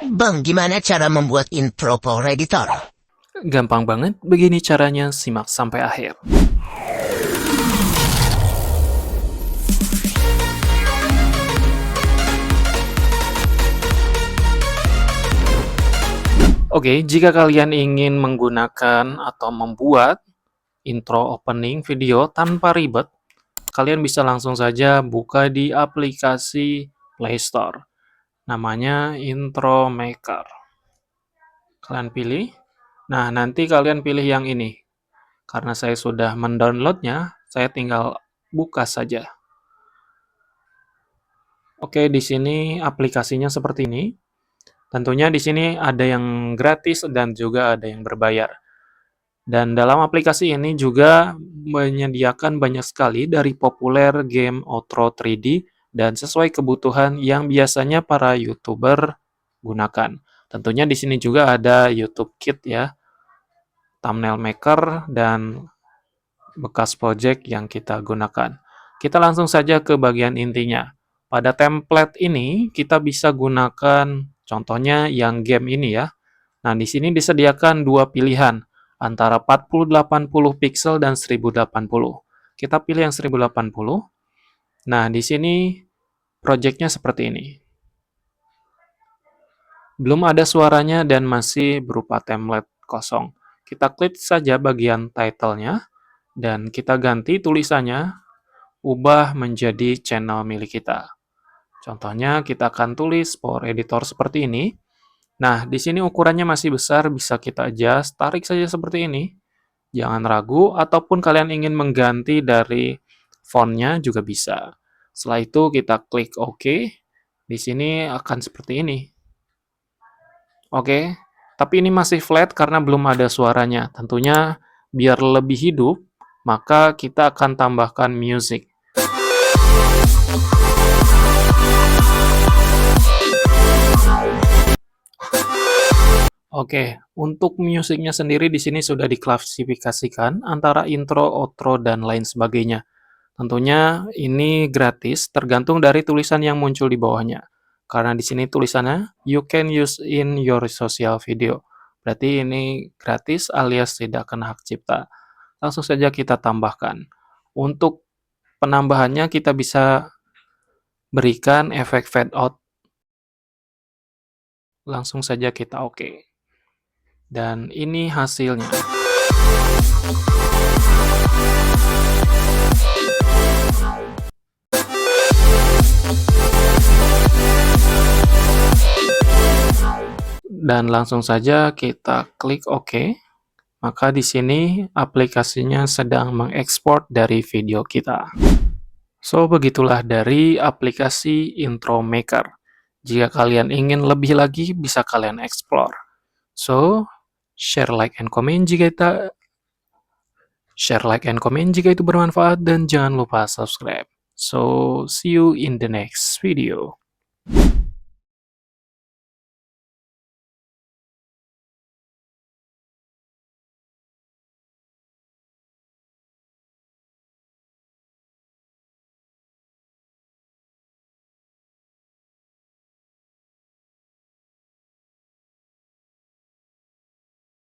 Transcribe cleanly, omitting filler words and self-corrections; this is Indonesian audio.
Bang, gimana cara membuat intro Power Editor? Gampang banget, begini caranya, simak sampai akhir. Oke, jika kalian ingin menggunakan atau membuat intro opening video tanpa ribet, kalian bisa langsung saja buka di aplikasi Play Store. Namanya Intro Maker. Kalian pilih. Nah, nanti kalian pilih yang ini. Karena saya sudah mendownloadnya, saya tinggal buka saja. Oke, di sini aplikasinya seperti ini. Tentunya di sini ada yang gratis dan juga ada yang berbayar. Dan dalam aplikasi ini juga menyediakan banyak sekali dari populer game Outro 3D dan sesuai kebutuhan yang biasanya para YouTuber gunakan. Tentunya di sini juga ada YouTube Kit ya, thumbnail maker dan bekas project yang kita gunakan. Kita langsung saja ke bagian intinya. Pada template ini kita bisa gunakan contohnya yang game ini ya. Nah, di sini disediakan dua pilihan antara 4080 pixel dan 1080. Kita pilih yang 1080. Nah, di sini projectnya seperti ini. Belum ada suaranya dan masih berupa template kosong. Kita klik saja bagian title-nya dan kita ganti tulisannya, ubah menjadi channel milik kita. Contohnya kita akan tulis Power Editor seperti ini. Nah, di sini ukurannya masih besar, bisa kita adjust, tarik saja seperti ini. Jangan ragu, ataupun kalian ingin mengganti dari fontnya juga bisa. Setelah itu kita klik OK. Di sini akan seperti ini. Oke, tapi ini masih flat karena belum ada suaranya. Tentunya biar lebih hidup, maka kita akan tambahkan music. Oke, untuk musiknya sendiri di sini sudah diklasifikasikan antara intro, outro, dan lain sebagainya. Tentunya ini gratis, tergantung dari tulisan yang muncul di bawahnya. Karena di sini tulisannya, you can use in your social video. Berarti ini gratis alias tidak kena hak cipta. Langsung saja kita tambahkan. Untuk penambahannya kita bisa berikan efek fade out. Langsung saja kita oke. Dan ini hasilnya. Dan langsung saja kita klik OK. Maka di sini aplikasinya sedang mengekspor dari video kita. So, begitulah dari aplikasi Intro Maker. Jika kalian ingin lebih lagi, bisa kalian explore. So, share, like, and comment jika itu bermanfaat, dan jangan lupa subscribe. So, see you in the next video.